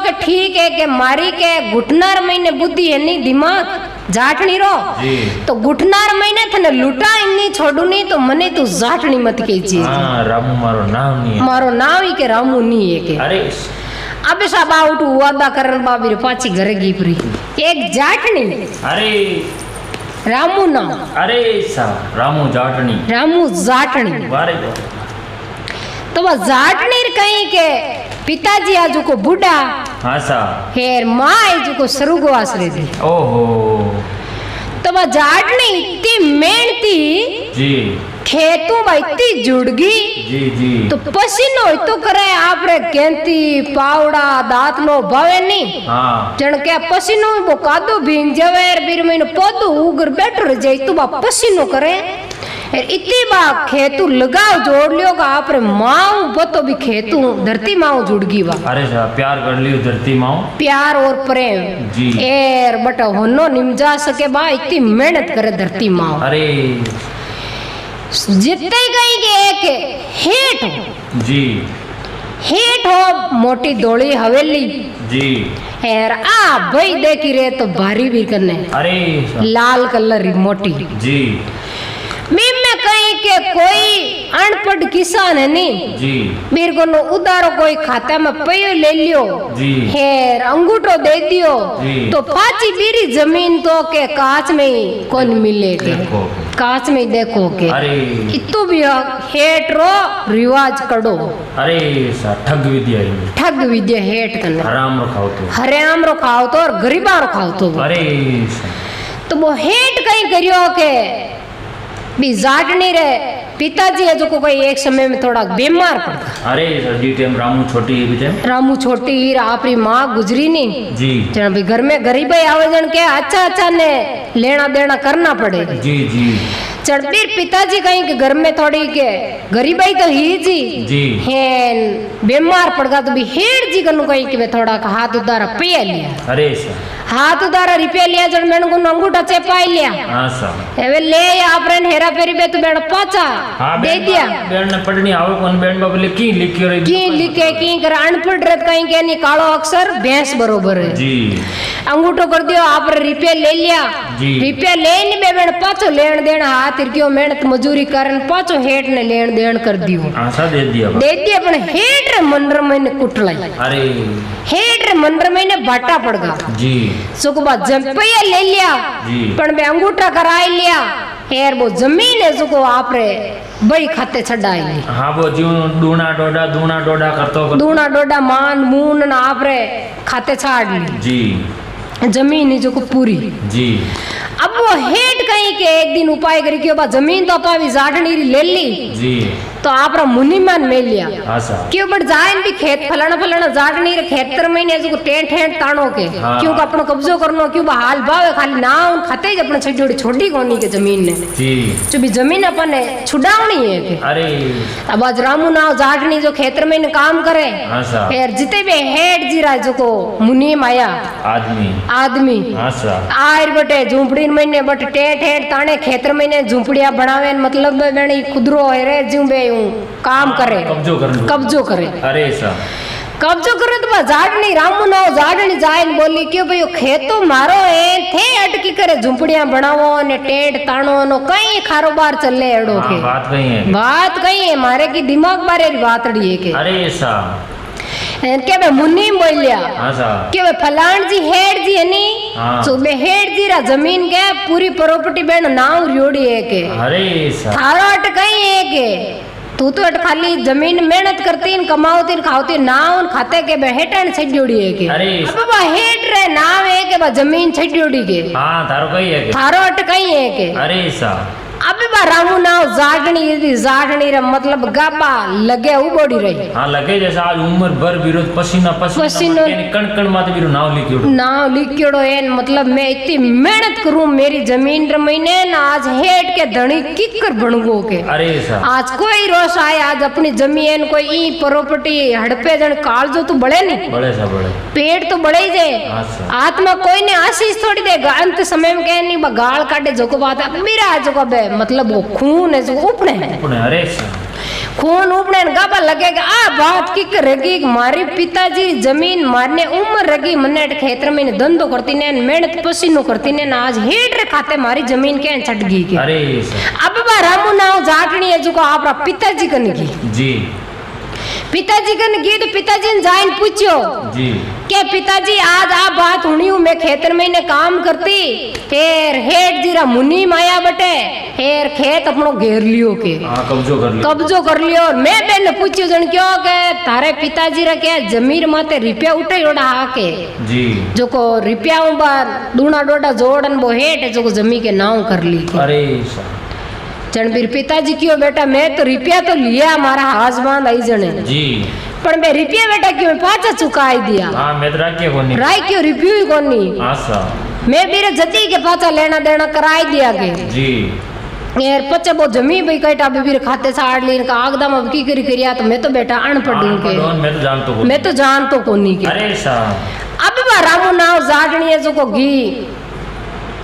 के ठीक है के मारी के घुटनार महीने बुद्धि है नहीं दिमाग जाटनी रो तो घुटनार महीने थने लूटा नहीं छोड़ू नहीं तो मने तू जाटनी मत के चीज। हाँ रामू मारो नाम नहीं है। मारो नाम ही के रामू नहीं है के। अरे अबे साबा उठ वादा करन बाबी पाची घरे गीपरी एक जाटनी। अरे रामू नाम। अरे सा रामू जाटनी। रामू जाटनी। वारे तो वह जाटनी कहीं के पिताजी आजू को बुढ़ा। हाँ सा हेर माँ आजू को सरुगवास रे थी। ओहो तो वह जाटनी इतनी मेहनती जी खेतों में इतनी जुड़गी जी जी तो पसीनो तो करे आप रे गेंती पावड़ा दांत नो भावे नहीं। हाँ जन के पसीनो वो कादो भींग जावे बीर में पौधो उगर बैठ रह जाए तो बा पसीनो करे इतनी बा खेतू लगाओ जोड़ लियो का आप रे माऊ बतो भी खेतू धरती माऊ जुड़गी बा। अरे सा प्यार कर लियो धरती माऊ। प्यार और प्रेम जी एर बट होनो निमजा सके बा इतनी मेहनत करे धरती माऊ। अरे जितने गई के एक हेठ हो जी हेठ हो मोटी धोली हवेली जी एर आ भाई देखी रे तो भारी भी करने अरे लाल कलर की मोटी जी मीम में कहीं के कोई अनपढ़ किसान है नहीं जी मेरे को नो उधारो कोई खाता में पयो ले लियो जी हेर अंगूठो दे दियो जी तो पाची बीरी जमीन तो के कांच में ही कौन मिले के देखो कांच में ही देखो के। अरे इतो भी हेट रो रिवाज करो। अरे सा ठग विद्या है। ठग विद्या हेट करने हराम रखाओ तो हराम रो खाओ तो और गरीबा रो खाओ तो। अरे तो वो हेट कहीं करियो के भी जाटनी रे पिताजी है जो को कोई एक समय में थोड़ा बीमार पड़ता। अरे सर जी टाइम रामू छोटी है टाइम रामू छोटी हीर आपरी माँ गुजरी नहीं जी जन भी घर में गरीब आवे जन के अच्छा ने लेना देना करना पड़े जी जी चढ़बीर पिताजी कहीं के घर में थोड़ी के गरीबाई तो ही जी हेन बीमार पड़ गया तो भी हेड जी कनु कहीं के थोड़ा का हाथ उधारा पे लिया। अरे सर हाथ उधारा रिपे लिया जन मैंने को अंगूठा चेपाई लिया। हाँ सर एवे ले आप रन हेरा फेरी बे तो बेड़ पाचा दे दिया। बेड़ ने पढ़नी आवे कौन बेड़ बाबले की लिखियो रे की लिखे की कर अनपढ़ रहत कहीं के नहीं कालो अक्षर भैंस बरोबर है जी अंगूठो कर दियो आप रिपे ले लिया। रिपे ले नहीं बे बेड़ पाचो लेन देन हाथ तिरकियो मेहनत मजूरी करन पाचो हेट ने लेन देन कर दियो। आशा दे दिया पण हेट रे मनर में कुटलाई। अरे हेट रे मनर में बाटा पड़ गया जी सुकबा जंपैया ले लिया पण बे अंगूठा कराई लिया हेर वो जमीन है सुको आप रे बई खाते छड़ाई। हाँ वो जीव दूना डोडा करतो दूना डोडा मान मून ना आप रे खाते छाड़ ली जी जमीन जो को पूरी जी। अब वो हेट कहीं के एक दिन उपाय करी के जमीन तो अपा जाटनी ले ली जी तो आप मुनिमान में लिया क्यों बट जाइन भी खेत फलाना जाटनी रे खेतर महीने जो टेंट ताणो के क्यों अपनो कब्जो करनो क्यों हाल भावे खाली ना उन खाते अपने छोटी छोटी कोनी के जमीन ने जी जो भी जमीन अपन छुड़ावनी है के। अरे अब आज रामू नाव जाटनी जो खेतर में काम करे फिर जिते भी हेड जी रहा जो को मुनीम आया आदमी आयर बटे झूंपड़ी महीने बट टेंट ताने खेतर महीने झूंपड़िया बनावे मतलब बेणी खुदरो है रे जू बे काम करे कब्जो करे। अरे सा कब्जो करे तो जाटनी रामू ना जाटनी जाइन बोली क्यों भाई खेतो मारो है थे अटकी करे झुंपड़िया बनावो ने टेंट ताणो नो कई कारोबार चले एड़ो के बात कहीं है मारे की दिमाग बारे बात रही है के। अरे सा के बे मुन्नी बोलिया के बे फलान जी हेड जी है नी तो बे हेड जी रा जमीन के पूरी प्रॉपर्टी बेन नाव रियोड़ी है के। अरे सा थारो अट कहीं है के तू तो अट खाली जमीन मेहनत करती कमावती खावती ना उन खाते के हेटन छड्योड़ी है के। अरे बाबा हेट रे नाम है के बा जमीन छड्योड़ी के। हां थारो कई है के थारो अट कहीं है के। अरे सा अबे बा रामू नाव जाटनी रे मतलब गाबा लगे उबोड़ी रही। हां लगे जैसा आज उम्र भर विरोध पसीना कण कण माते बिरो नाव लिखियोड़ो है मतलब मैं इतनी मेहनत करूं मेरी जमीन रे महीने ना आज हेट के धनी किकर बनगो के। अरे सा आज कोई रोष आए आज अपनी जमीन कोई ई प्रॉपर्टी हड़पे जन काल जो तू बड़े नहीं बड़े सा बड़े पेट तो बड़े ही जाए आत्मा कोई ने आशीष थोड़ी देगा अंत समय में कह नहीं गाल काटे जो को बात मेरा जो को मतलब वो खून है जो उपने है। अरे खून उपने गाबा लगेगा आ बात की करेगी मारी पिताजी जमीन मारने उम्र रगी मने खेतर में धंधो करती ने मेहनत पसीनो करती ने आज हेट रे खाते मारी जमीन के छट गई के अरे अब बा रामू नाव जाटनी है जो को आपरा पिताजी कन की जी पिताजी कन की तो पिताजी ने जाइन पूछो जी के पिताजी आज आ बात हुनी हूँ मैं खेतर में ने काम करती फिर हेट जीरा मुनी माया बटे फिर खेत अपनो घेर लियो के कब्जो कर लियो और मैं बेन ने पूछ्यो जन क्यों के तारे पिताजी रे के जमीर माते रुपया उठे ओडा हाके जी जो को रुपया उबार दूना डोडा जोड़न वो हेट जो को जमी के नाव कर ली अरे जनबीर पिताजी क्यों बेटा मैं तो रुपया तो लिया हमारा आसमान आई जने जी पर मैं रुपया बेटा क्यों पाचा चुकाई दिया हां मैं राय कोनी राय क्यों रिव्यू ही कोनी आसा मैं मेरे जती के पाचा लेना देना कराई दिया के जी यार पचे वो जमी भाई कटा बीबी खाते साड़ लीन का आगदम अब की करी करिया तो मैं तो बेटा अनपढ़ के मैं तो जान तो कोनी के अरे सा अब बा रामू नाव जाटनी है जो को घी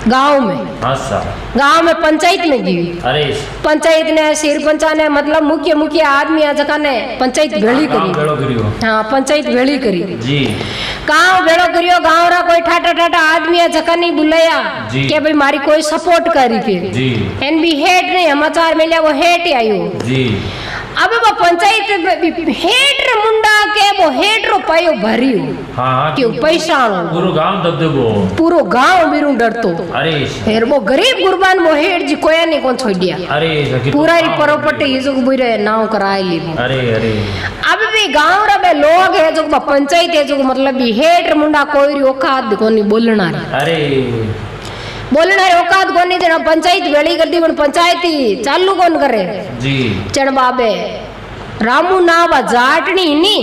गांव में गांव में पंचायत में गी अरे पंचायत ने सरपंचा ने मतलब मुख्य आदमी आ जका ने पंचायत भेड़ी करी हाँ पंचायत भेड़ी करी जी गांव भेड़ो करियो गांव रा कोई ठाटा आदमी आ जका नहीं बुलाया के भाई मारी कोई सपोर्ट करी के जी एन भी हेड ने समाचार मिले वो हेड ही आयो जी अब वो पंचायत हेड रे मुंडा के वो हेड रो पायो भरियो हां क्यों पैसा पूरो गांव दबदबो पूरो गांव बिरु डरतो अरे फिर वो गरीब गुरबान वो हेड जी कोया नहीं कौन छोड़ दिया अरे पूरा ही प्रॉपर्टी ये जो बुरे नाव कराए ली अरे अब भी गांव रे बे लोग है जो पंचायत है जो मतलब भी हेड रे मुंडा कोई औकात कोनी बोलना अरे बोलना औकात कोनी जना पंचायत वेली कर दी पंचायती चालू कौन करे जी चण बाबे रामू नावा जाटनी नी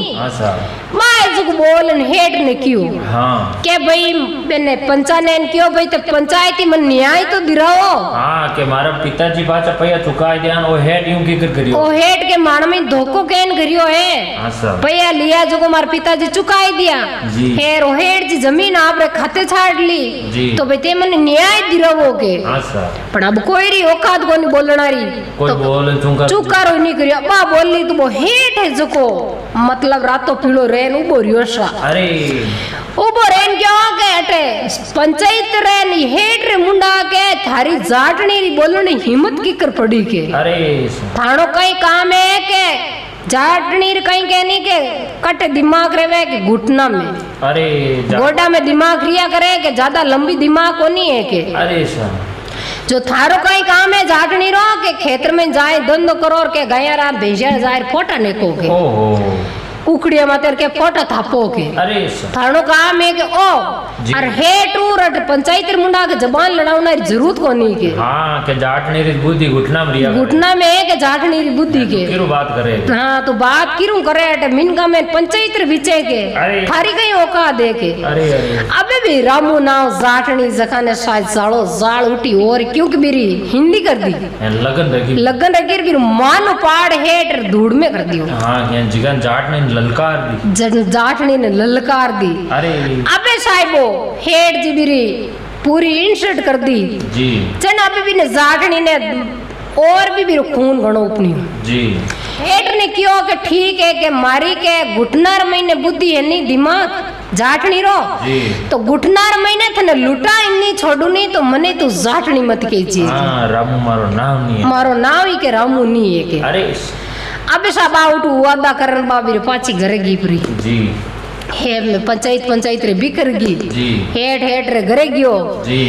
माय जो बोलन हेड ने क्यों हां के भाई मैंने पंचायत ने क्यों भाई तो पंचायती में न्याय तो दिराओ हां के मारा पिताजी पाचा पैया चुकाई देन ओ हेड यूं की करियो ओ हेड के मान में धोखो केन करियो है हां पैया लिया जो को मार पिताजी चुकाई दिया फिर ओ हेड जी जमीन आपरे खाते छाड़ ली तो भाई ते मन न्याय दिराओ के हां पण अब कोई री औकात कोनी बोलनारी कोई तो बोल चुकारो नहीं करियो बा बोली तो वो हेड है जो को मतलब रातो पीलो रेन उबो रियोसा अरे उबो रेन क्यों के हटे पंचायत रेन हेड रे मुंडा के थारी जाटनी री बोलने हिम्मत की कर पड़ी के अरे थानो कई काम है के जाटनी रे कहीं कहनी के कट दिमाग रेवे के घुटना में अरे गोडा में दिमाग रिया करे के ज्यादा लंबी दिमाग कोनी है के अरे सा जो थारो कई काम है जाटनी रो के खेतर में जाए धंधो करो के गाया रात भेजा जाए फोटा नेको के ओहो उखड़िया मातर के फोटा थापो के अरे थानो काम है के ओ और हेटू रट पंचायत रे मुंडा के जबान लड़ावना जरूरत कोनी के हां के जाटनी री बुद्धि घुटना में रिया घुटना में है के जाटनी री बुद्धि के किरो बात करे हां तो बात किरू करे अटे मिनका में पंचायत रे विचे के थारी कई औका दे के अरे अबे भी रामू नाव जाटनी जखाने शायद सालो जाल उठी और क्योंकि मेरी हिंदी कर दी लगन रगी फिर मानो पाड़ हेट धूड़ में कर दियो हां ये जिगन जाटनी ललकार दी जाटनी ने ललकार दी अरे अबे साहिबो हेड जी बिरी पूरी इंसल्ट कर दी जी चन अबे भी ने जाटनी ने और भी खून घणो अपनी जी हेड ने क्यों के ठीक है के मारी के घुटनार महीने बुद्धि है नहीं दिमाग जाटनी रो जी तो घुटनार महीने थने लुटा इन्नी छोड़ू नहीं तो मने तू जाटनी मत के जी हां रामू मारो नाम नहीं है मारो नाम ही के रामू नहीं है के अरे अबे साबा उठ वादा करन बाबी पाची घरे गी परी जी हे में पंचायत रे बिकर गी जी हेड रे घरे गयो जी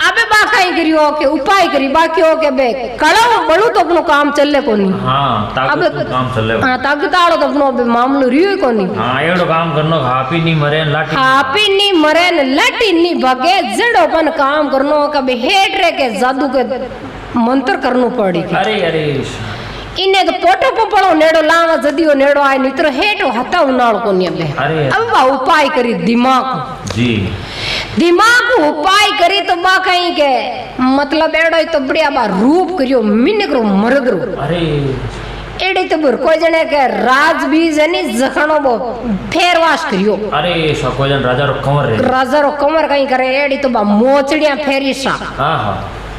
अबे बा काई करियो के उपाय करी बाकी हो के बे कळो बळू तो अपनो काम चले कोनी हां ताकत काम चले हां ताकत आलो तो अपनो मामलो रियो कोनी हां एडो काम करनो हापी नहीं मरे लाठी हापी नहीं मरे लाठी नहीं भागे जड़ो अपन काम करनो के हेड रे के जादू के मंत्र करनो पड़ी अरे अरे इने तो पोटो पोपड़ो नेड़ो लावा जदियो नेड़ो आए नित्र हेटो हता उनाल कोनी अबे अब बा उपाय करी दिमाग जी दिमाग उपाय करी तो बा कहीं के मतलब एड़ो तो बढ़िया बा रूप करियो मिने करो मर्द रो अरे एड़ी तो बुर कोई जने के राज बीज है नी जखणो बो फेरवास करियो अरे सा कोई जन राजा रो कमर कहीं करे एड़ी तो बा मोचड़ियां फेरी सा हां हां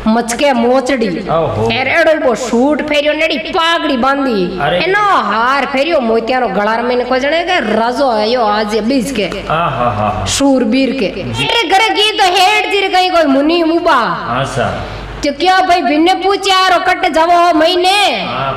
मचके मोचड़ी ओहो। एर एड़ो बो सूट फेरियो नेड़ी पागड़ी बांधी अरे। एनो हार फेरियो मोतियारो गळार में को जणे के राजो आयो आज बीज के आहा शूरबीर के ए घरे की तो हेड जीर कई कोई मुनि मुबा आसा तो क्या भाई बिन्ने पूछा रो कट जावो महीने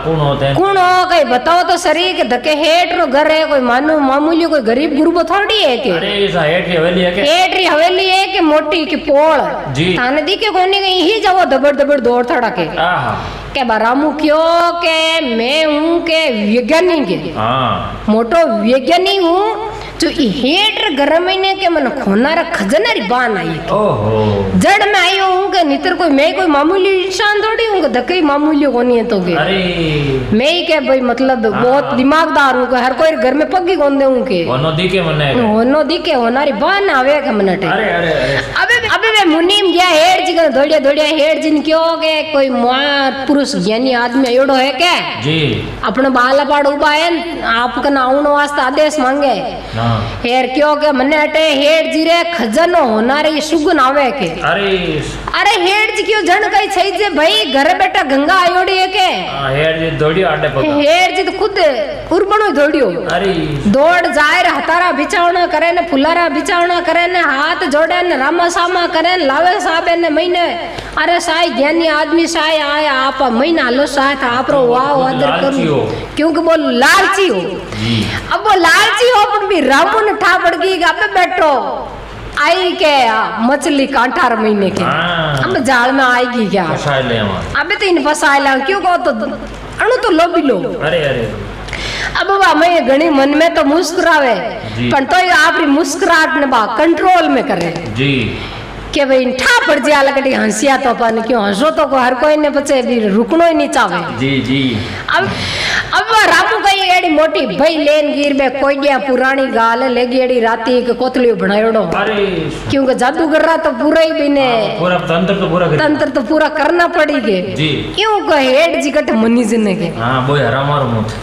कौन होते हैं कौन हो कई बताओ तो सरी के धके हेट रो घर है कोई मानो मामूली कोई गरीब गुरबो थोड़ी है के अरे ऐसा हेट की हवेली है के हेट री हवेली है कि मोटी की पोल जी। थाने दी के कोने कहीं ही जावो दबड़ दबड़ दौड़ थड़ा के आहा के बरामू क्यों के मैं हूँ के वैज्ञानिक है हाँ मोटो वैज्ञानिक हूँ जो हेट घर महीने के मन खोनारा खजना री बान आई ओहो जड़ में आयो हूँ के नितर कोई मैं कोई मामूली इंसान थोड़ी हूँ के धक्के मामूली होनी है तो के अरे मैं ही के भाई मतलब बहुत दिमागदार हूँ के हर कोई घर में पग्गी गोंदे हूँ के वनो दिखे मने होनो दिखे होनारी बान आवे के मनटे अरे अरे अरे अबे वे मुनीम गया हेड जी का दौड़िया दौड़िया हेड जिन क्यों के कोई मार पुरुष ज्ञानी आदमी एड़ो है के जी अपने बाला पाड़ उबा है आपका नाउन वास्ते आदेश मांगे हाँ हेर क्यों के मने अटे हेड जी रे खजानो होनारी सुगुन आवे के अरे अरे हेड जी क्यों जन कई छई जे भाई घर बेटा गंगा आयोड़ी है के हेड जी दौड़ी आटे पगा हेड जी तो खुद उर्बणो दौड़ियो अरे दौड़ जाए रे हतारा बिचावना करे ने फुलारा बिचावना करे ने हाथ जोड़े ने रामा सामा करे ने लावे साहब ने महीने अरे साई ज्ञानी आदमी साई आया आप महीना लो साय था आपरो वाह आदर करूं क्योंकि वो लालची हो अब वो लालची हो पर भी रामू ने ठा पड़ गई अब बैठो आई के मछली का 18 महीने के अब जाल में आएगी क्या फसाए ले अबे तो इन फसाए ला क्यों को तो अणु तो लो भी लो अरे अरे अब बा मैं घणी मन में तो मुस्कुरावे पर तो आपरी मुस्कुराहट ने बा कंट्रोल में करे जी के भाई ठा पड़ जा लगड़ी हंसिया तो अपन क्यों हंसो तो हर कोई ने बचे भी रुकनो ही नहीं चाहे जी जी अब रामू कई एड़ी मोटी भाई लेन गिर बे कोई दिया पुरानी गाल लेगी एड़ी राती के कोतली बनायोड़ो अरे क्योंकि जादूगर रहा तो पूरा ही बिने पूरा तंत्र तो पूरा करना पड़ी के जी क्यों को हेड जी कट मनी जिने के हां बोय हराम मारो मुत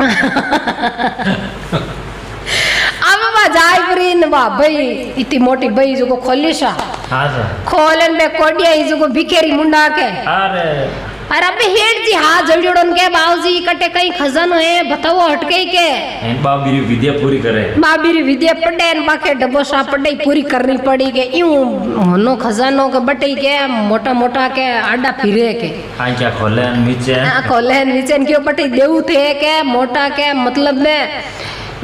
अब बा जाय प्रीन बा भाई इतनी मोटी भाई जो को खोलिशा हां सर खोलन में कोडिया ही जो को बिखेरी मुंडा के अरे अबे हेड जी हां जल्दीड़न के बाऊजी कटे कहीं खजानो है बताओ हटके के एन बाबीरी विद्या पूरी करे बाबीरी विद्या पढ़े न बाके डब्बो सा पढ़ाई पूरी करनी पड़ी के यूं होनो खजानो के बटई के मोटा मोटा के आडा फिरे के आंचा खोले नीचे क्यों पटई देऊ थे के मोटा के मतलब में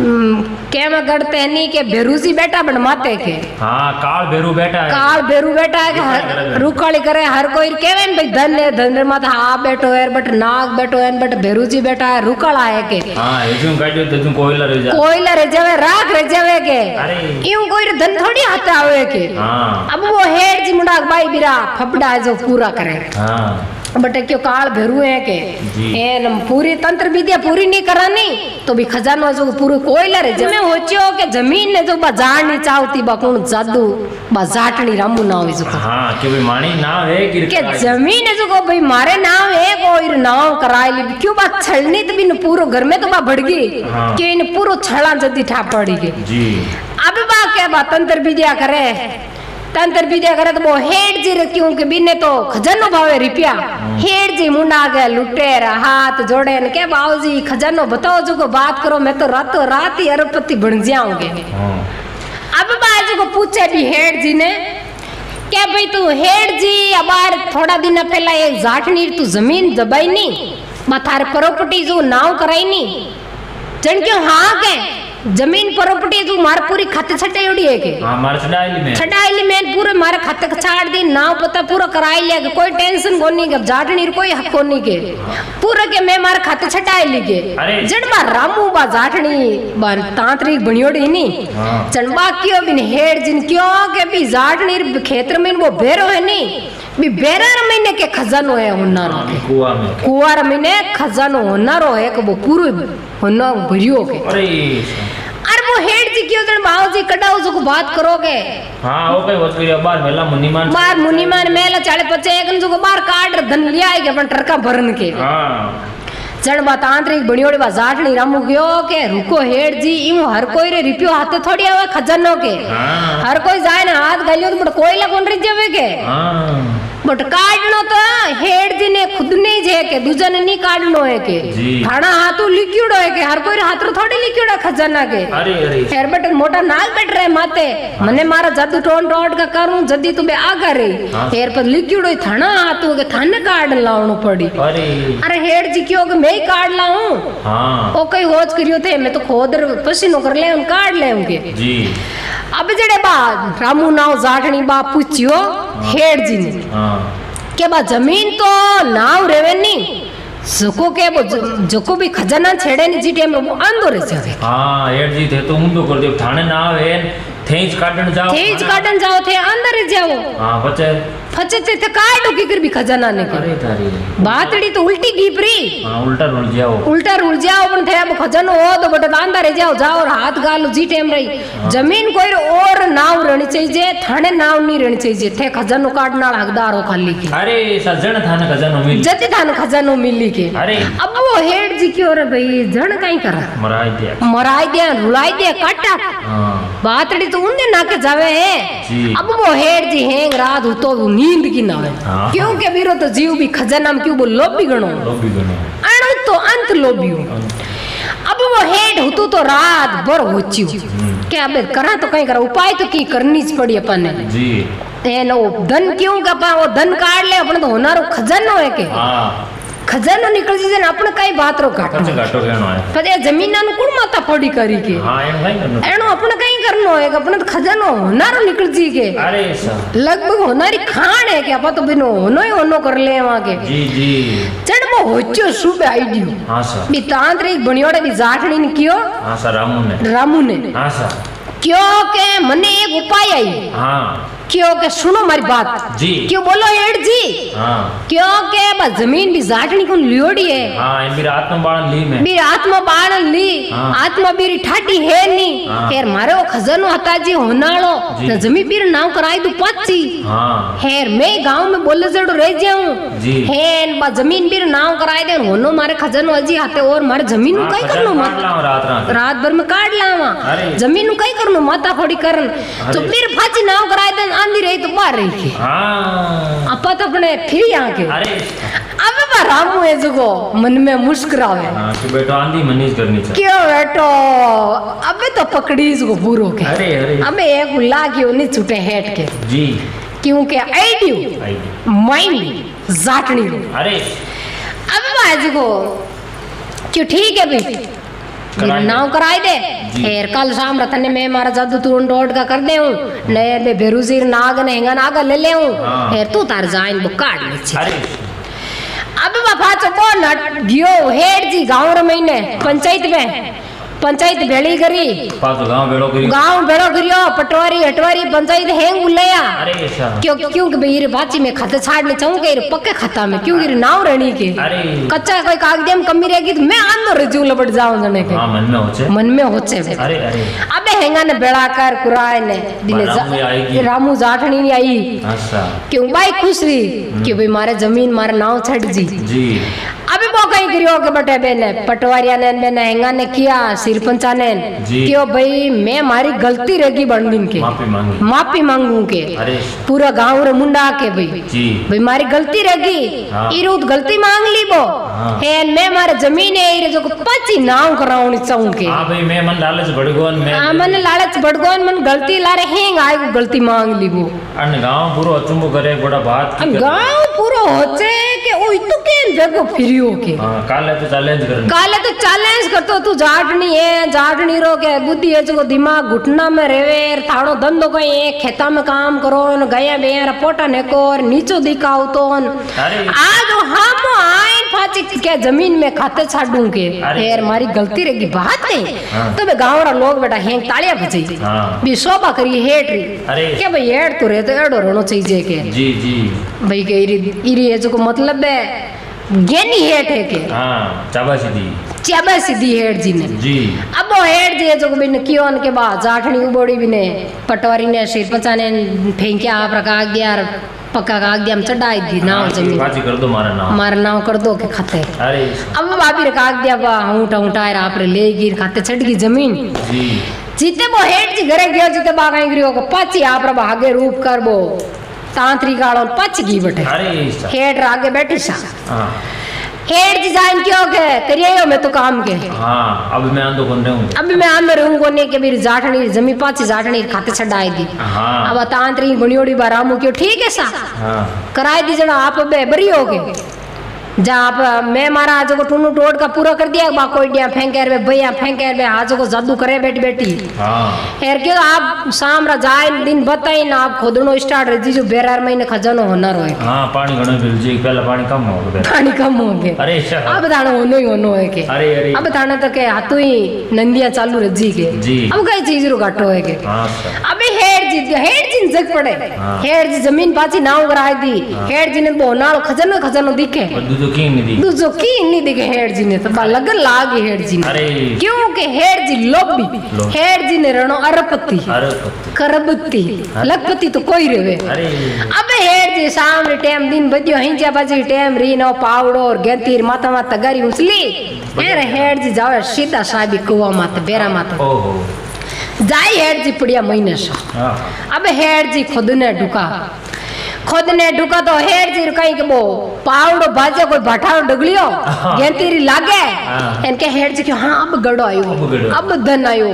क्या मैं करते हैं नहीं के बेरूसी बेटा बनवाते के हाँ काल बेरू बेटा है रुकाली करे हर कोई केवे भाई धन है धन मत हाँ बैठो है बट नाग बैठो है बट बेरूजी बेटा है रुकाला है के हाँ एजुं काटियो तेजुं कोयला रे जावे राख रे जावे के यूं कोई धन थोड़ी हाथ आवे के अब वो हेड जी मुंडा भाई बिरा फपड़ा जो पूरा करे बट क्यों काल भेरू है के एन पूरी तंत्र विद्या पूरी नहीं करानी तो भी खजानो जो पूरी कोयला रे जमे होचियो के जमीन ने जो बाजार नहीं चाहती बा कोण जादू बा जाटनी रामू नाव जो हां के भाई माणी नाव है के जमीन ने जो को भाई मारे नाव है कोई नाव कराई ली क्यों बात छलनी तो बिन पूरो घर में तो बा बढ़ गई के इन पूरो छला जदी ठा पड़ी के जी अब बा के बा तंत्र विद्या करे तंत्र विद्या करे तो वो हेड जी क्यों के बिने तो खजानो भावे रुपया हेड जी मुंडा के लुटेर हाथ जोड़े न के बाऊजी खजानो बताओ जो को बात करो मैं तो रातों रात ही अरबपति बन जाऊंगे अब बाजू को पूछे भी हेड जी ने क्या भाई तू हेड जी अबार थोड़ा दिन पहला एक जाटनी तू जमीन दबाई नहीं माथार प्रॉपर्टी जो नाव कराई नहीं जन क्यों हाँ के जमीन प्रॉपर्टी जो मार पूरी खाते छटे उड़ी है के हां मार छडाईली में पूरे मारे खाते छाड़ दी नाव पता पूरा कराई ले कोई टेंशन कोनी के जाटनी कोई हक कोनी के पूरे के मैं मारे खाते छटाईली के जण बा रामू बा जाटनी बा तांत्रिक बनियोड़ी नी चनबा क्यों बिन हेड जिन क्यों के भी जाटनी क्षेत्र में वो बेरो है नी भी बेरर महीने के खजानो है हुन्नारो कुआर महीने खजानो हुन्नारो है के वो पूरे हुन्ना भरियो के अरे वो हेड जी क्यों जन बाऊजी कडाओ जो को बात करोगे हां ओ कई बात करियो बार मुनिमान मेला 40 50 एक जो को बार काट धन लिया है के अपन ट्रका भरन के हां जन बात आंतरिक बणियोड़ी बा जाटनी रामू गयो के रुको हेड जी यूं हर कोई रे रिपियो हाथे थोड़ी आवे खजानो के हर कोई जाए ना हाथ गालियो तो बट कोयला कोन रे जावे के बट काढनो तो हेड जी ने खुद नहीं जे के दूजन नहीं काढनो है के थाना हाथू लिक्विड है के हर कोई हाथ रो थोड़ी लिक्विड खजाना के अरे अरे हेर बट मोटा नाग बैठ रहे माते मने मारा जादू टोन टोट का करूं जदी तू बे आगा रे हेर पर लिक्विड है थाना हाथू के थाने काढ लावणो पड़ी अरे हेड जी क्यों के मैं ही काढ लाऊं हां ओ कई होज करियो थे मैं तो खुद पसीनो कर ले उन काढ ले उनके जी अब जड़े बाद रामू नाव जाटनी बा पूछियो हेड जी ने के बा जमीन तो नाव रेवे नी जको के जको भी खजाना छेड़े नी जी टाइम वो अंदो रे जावे हां हेड जी थे तो मुंडो कर दे थाने ना आवे थेज काटन जाओ थे अंदर जाओ हां फचे थे काटो की कर भी खजाना ने अरे तारी बातड़ी तो उल्टी गीपरी हां उल्टा रुल जाओ पण थे अब खजानो हो तो बट अंदर जाओ और हाथ गालो जी टाइम रही जमीन कोई और नाव रहनी चाहिए थाने नाव नहीं रहनी चाहिए थे खजानो काटना हकदार हो खाली के अरे सजण थाने खजानो मिली जति थाने खजानो मिली के अरे अब वो हेड जी क्यों रे भाई जण काई करा मराई दिया रुलाई दिया काटा हां बातड़ी तो उन्ने नाके जावे है अब वो हेड जी हैंग रात हो तो नींद की ना है क्योंकि बीरो तो जीव भी खजाना में क्यों वो लोभी गणो अणु तो अंत लोभियो अब वो हेड होतो तो रात भर होची क्या अब करा तो कहीं करा उपाय तो की करनी पड़ी अपन ने जी एनो धन क्यों का पा वो धन काट ले अपन तो होनारो खजानो है के खजानो निकल जी जन अपन कई बात रो काटो कहनो है पर ये जमीना नु कुण माता फोड़ी करी के हां एम कई करनो एनो अपन कई करनो है अपन तो खजानो होनारो निकल जी के अरे सा लगभग होनारी खान है के अपन तो बिनो होनो ही होनो कर ले वहां के जी चढ़ वो होचो सुबह आईडियो हां सा बी तांत्रिक बणियोड़े बी जाटनी ने कियो हां सा रामू ने हां सा क्यों के मने एक उपाय आई हां क्यों के सुनो मारी बात जी क्यों बोलो हेड जी हाँ क्यों के बस जमीन भी जाटनी को लियोड़ी है हाँ मेरी आत्मा बाण ली आत्मा बीरी ठाटी है नी हेर मारे वो खजानो हता जी होनालो न जमीन बीर नाव कराई दू पाची हाँ हेर मैं गांव में बोले जड़ो रह जाऊं हेर बा जमीन बीर नाव कराई दे होनो मारे खजानो अजी हाथे और मारे जमीन नु कई करनो मत रात भर में काट लावा जमीन नु कई करनो माता फोड़ी करन तो बीर फाची नाव कराई दे आंधी रही तो बाहर रही थी अपा तो अपने फिर यहाँ के अरे अब बा रामू है जो मन में मुस्कुरावे कि बेटो आंधी मनीज करनी चाहिए क्यों बेटो अबे तो पकड़ी इसको पूरो के अरे अबे एक लागी नहीं छूटे हेट के जी क्योंकि आईडियो माइंड जाटनी अरे अब बाजी को क्यों ठीक है भाई नाव कराई दे हेर कल शाम रतन में मारा जादू तू रोड का कर दे हूं नए बे बेरुजीर नाग ने हेंगा नाग ले ले हूं हेर तू तार जाइन बो काट ले छी अब बापा चको नट गियो हेड जी गांव रे महीने पंचायत भेड़ी करी गांव भेड़ो करियो पटवारी हटवारी पंचायत हेंग बुलाया अरे क्यों कि भाई रे बाची में खाते छाड़ने चाहूं के रे पक्के खाता में क्यों रे नाव रहनी के कच्चा कोई कागज में कमी रहेगी तो मैं अंदर रजू लपट जाऊं जने के मन में होचे अरे अबे हेंगा ने बेड़ा कर कुराए ने दिने रामू जाटनी नहीं आई क्यों भाई खुश रही कि भाई मारे जमीन मारे नाव छट जी अभी वो कहीं करियो के बटे बेने पटवारिया ने बेने हेंगा ने किया सिरपंचा ने क्यों भाई मैं मारी गलती रहेगी बंदिन के माफी मांगू के पूरा गांव रे मुंडा के भाई मारी गलती रहेगी इरुद गलती मांग ली वो है मैं मारे जमीन है इरे जो पाची नाव कराउनी चाहूं के हां भाई मैं मन लालच बढ़गोन मन गलती लारे हेंग आए गलती मांग ली वो अन गांव पूरो अचुंबो करे बड़ा बात की गांव पूरो होचे के ओई तो के जगह फिरियो के हां काले तो चैलेंज करतो तू जाटनी रो के बुद्धि है जो दिमाग घुटना में रेवे थाड़ो धंधो कई खेता में काम करो न गया बेर पोटा ने को नीचो दिखाओ तो आज हम आए फाची के जमीन में खाते छाडू के यार मारी गलती रहेगी बात है तो बे गांव रा लोग बेटा हेंग तालियां बजाई बी शोभा करी हेट री के भाई हेट तो रे तो एडो रहनो चाहिए के जी भाई के इरी है जो मतलब है ज्ञानी हेट है के चाबा सीधी हेड जी ने जी अब वो हेड जी जो बिन कियोन के बाद जाटनी उबोड़ी बिने पटवारी ने सिरपंचा ने फेंकिया प्रकार गया पक्का कागदिया में चढ़ाई दी नाव जमीन बाजी कर दो मारा नाव कर दो के खाते। अरे अब बाबी रे कागदिया बा ऊंटा ऊंटा आप रे ले गिर खाते चढ़ गई जमीन जी। जीते वो हेड जी घरे गयो जीते बागाई गिरियो को पाची आप रे भागे रूप करबो तांत्रिक गाड़ो पच गई बटे। अरे हेड रे आगे बैठी सा हां हेड जी जान क्यों के करियो मैं तो काम के। हां अब मैं आंदो कोन रहूं अभी मैं आंदो रहूं कोने के भी जाटनी जमी पाची जाटनी खाते छड़ाई दी। हां अब तांत्रिक बणियोड़ी बारामू क्यों ठीक है सा हां कराई दी जना आप बे बरी हो गए जा आप मैं मारा आज को टूनू टोड का पूरा कर दिया बा कोई दिया फेंकेर बे भैया फेंकेर बे आज को जादू करे बेटी बेटी। हां यार क्यों आप शाम रा जाए दिन बताई ना आप खोदनो स्टार्ट रजी जो बेरार महीने खजानो होना रोए। हां पानी घणो मिल जी पहले पानी कम हो गए पानी कम हो गए। अरे अब दानो होनो है के अरे अरे अब दाना तो के हाथों ही नंदिया चालू रजी के जी अब कई चीज रो घाटो है के। हां अबे हेड जी जग पड़े हेड जी जमीन पाची नाव कराई दी हेड जी ने बोनाल खजानो दिखे दूसो की नहीं दिखे हेड जी ने तो बा लगन लागी हेड जी ने। अरे क्योंकि हेड जी लोभी हेड जी ने रणो अरपति करबती लखपति तो कोई रेवे। अबे हेड जी शाम रे टाइम दिन बदियो हिंजा बाजी टाइम री नो पावड़ो और गेंतीर माता माता गरी उछली अरे हेड जी जावे सीधा साबी कुवा माते बेरा माते ओहो जाई हेड जी पड़िया महीने सा। अबे हेड जी खुद ने ढुका तो हेड जी कहीं के बो पावड़ो बाजे कोई भटारो डगलियो गेंतीरी लागे इनके हेड जी के हां अब गड़ो आयो अब धन आयो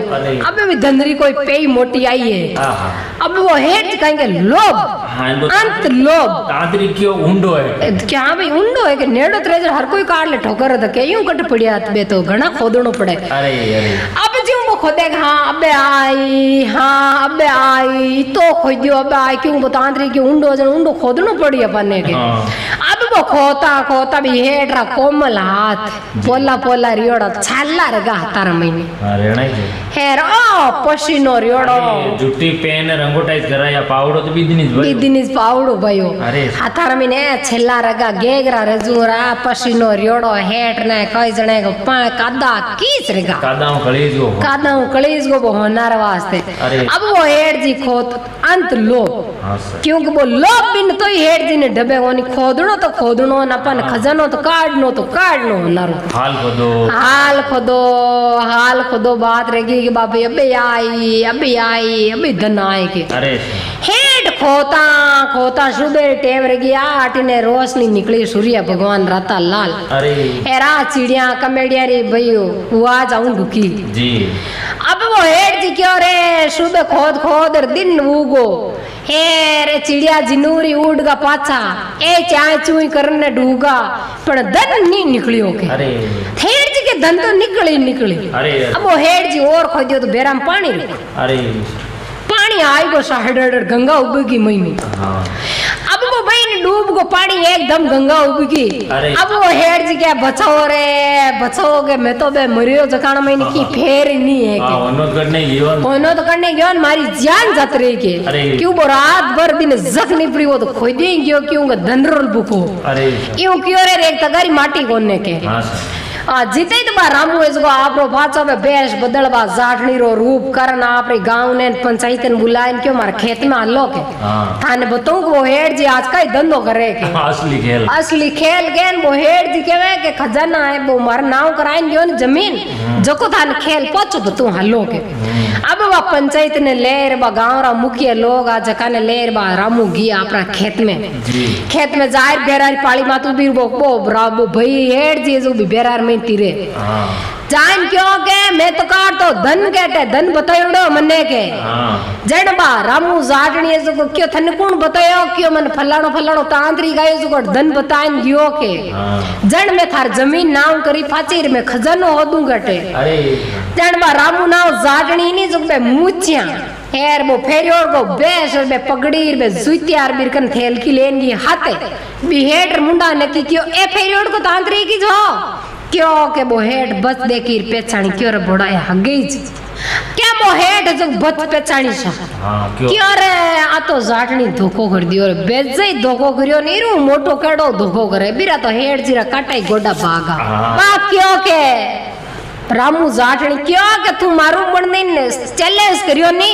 अब भी धनरी कोई पेई मोटी आई है। अब वो हेड जी कहीं के लोभ अंत लोभ तांत्रिक क्यों उंडो है क्या भाई उंडो है के नेड़ो त्रेजर हर कोई काट ले ठोकर द के यूं कट पड़िया बे तो घना खोदणो पड़े। अरे अब जो वो खोदे हां अबे आई तो खोदियो अब आई क्यों तांत्रिक के उंडो उंडो खोदनो पड़ी अपने के। अब वो खोता भी हेड रा कोमल हाथ पोला रियोड़ा छाला रगा तार महीने हेर ओ पसीनो रियोड़ो जुटी पेन रंगोटाइज करा या पावड़ो तो बिदनिस पावड़ो भयो हाथार महीने छेला रगा गेगरा रजूरा पसीनो रियोड़ो हेड ने कई जने को कादा कीच रगा कादा कलेज गो होनार वास्ते। अब वो हेड जी खोत अंत लोभ क्योंकि वो लोभ बिन तो हेड जी ने डबे कोनी खोदनो न अपन खजानो तो काढ़नो नारो हाल खोदो बात रहेगी कि बाबे अबे आई धन आए के। हेड खोता सुबह टेम रही आठ ने रोशनी निकली सूर्य भगवान राता लाल एरा चिड़िया कमेडिया रे भैयो हुआ जाऊं ढुकी जी। अब वो हेड जी क्यों रे सुबह खोद दिन उगो हेर चिड़िया जिनूरी उड़ गा पाछा ए चाय चुई करने डूगा पर धन नहीं निकलियो के। हेड जी के धन तो निकली अब वो हेड जी और खोदियो तो बेराम पानी पानी आई गो साढ़े गंगा उबगी महीने। अब वो बहन डूब गो पानी एकदम गंगा उबगी। अब वो हेड जी क्या बचाओगे मैं तो बे मरियो जकान महीने की फेर नहीं है के ono तो करने गयो मारी जान जात रही के क्यों वो रात भर दिन जख नहीं पड़ी वो तो खोई देंगे क्यों धनरोल बुको क्यों क्यों रे एक तगारी माटी कोने के जीते तो बा रामू इसको आपरो बाचा में बेश बदलबा जाटनी रो रूप करना आपरे गांव ने पंचायत ने बुलाइन क्यों मार खेत में आलो के थाने बताऊं वो हेड जी आज का ही धंधो करे के असली खेल गेन वो हेड जी केवे के खजाना है वो मार नाव कराइन गयो न जमीन जको थाने खेल पचो बतू हलो के। अब वा पंचायत ने लेर बा गांव रा मुखिया लोग आज जका ने लेर बा रामू गया अपना खेत में जाहिर बेरार पाली मातू भी वो भाई हेड जी जो भी बेरार में तीरे जान क्यों के मैं तो काट तो धन कहते धन बतायो मने के जण बा रामू जाटनी जो क्यों थन कौन बतायो क्यों मन फलाणो तांत्रिक गायो जो धन बताइन गयो के जण में थार जमीन नाम करी फाचीर में खजानो होदू गटे जण बा रामू नाव जाटनी नी जो बे मुछिया हेर वो फेरियोर को बेस बे पगड़ी बे जुतियार बिरकन थेल की लेनगी हाथे बिहेड मुंडा नकी क्यों ए फेरियोर को तांत्रिक की जो क्यों के वो हेड बस देखी पेचानी क्यों रे बड़ा हगेज क्या वो हेड जो बस पेचानी सा क्यों रे आ तो जाटनी धोखो कर दियो रे बेजई धोखो करियो नीरू मोटो केडो धोखो करे बिरा तो हेड जीरा काटाई गोडा भागा बा क्यों के रामू जाटनी क्यों के तू मारू बनने ने चैलेंज करियो नी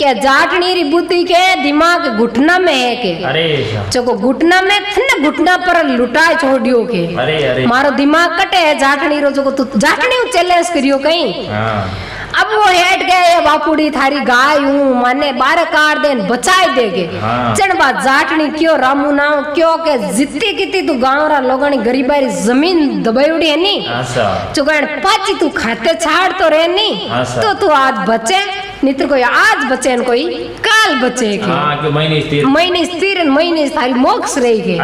के जाटनी री बुद्धि के दिमाग घुटना में है के अरे चको घुटना में थने घुटना पर लुटाए छोड़ियो के अरे मारो दिमाग कटे है जाटनी रो जो तू जाटनी चैलेंज करियो कहीं अब वो हेट गए बापूड़ी थारी गाय हूँ माने बारह कार देन बचाए देगे चढ़ बात जाटनी क्यों रामू नाव क्यों के जितनी कितनी तू गाँव रा लोगों ने गरीबारी जमीन दबाई है नी चुकान पाची तू खाते छाड़ तो रहे नी तो तू आज बचे नित्र कोई आज बचे न कोई काल बचे के महीने थारी मोक्ष रही के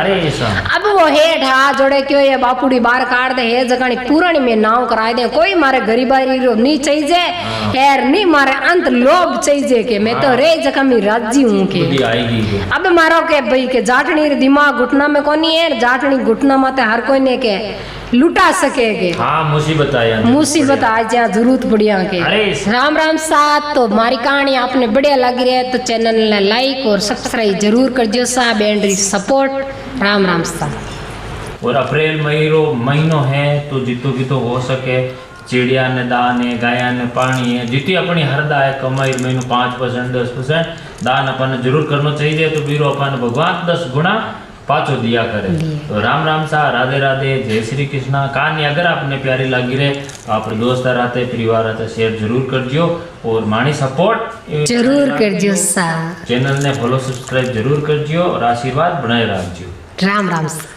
अब वो हेठ हा जोड़े क्यों ये बापूड़ी बार काट दे हे जगानी पुरानी में नाव कराए दे कोई मारे गरीबारी रो नी चाहिए यार नी मारे अंत लोभ चाहिए के मैं तो रे जगह में राजी हूँ के अब मारो के भाई के जाटनी दिमाग घुटना में कोनी है जाटनी घुटना माते हर कोई ने के लुटा सकेगे मुसीबत आ जा जरूरत बढ़िया के राम राम साथ तो मारी कहानी आपने बढ़िया लगी रहे तो चैनल ने लाइक और सब्सक्राइब जरूर कर दियो सा बेंड्री सपोर्ट राम राम साथ। और अप्रैल महीनो है तो जितो की तो हो सके चिड़िया ने दान है गाया ने पानी है जितनी अपनी हरदा है कमाई महीनों 5% 10% दान अपन जरूर करना चाहिए तो बीरो अपन भगवान 10 गुना पाचो दिया करे। तो राम राम सा राधे राधे जय श्री कृष्णा। कहानी अगर आपने प्यारी लगी रहे तो आप दोस्त रहते परिवार रहते शेयर जरूर कर दियो और मानी सपोर्ट जरूर कर दियो सा चैनल ने फॉलो सब्सक्राइब जरूर कर दियो और आशीर्वाद बनाए रख दियो। राम राम सा।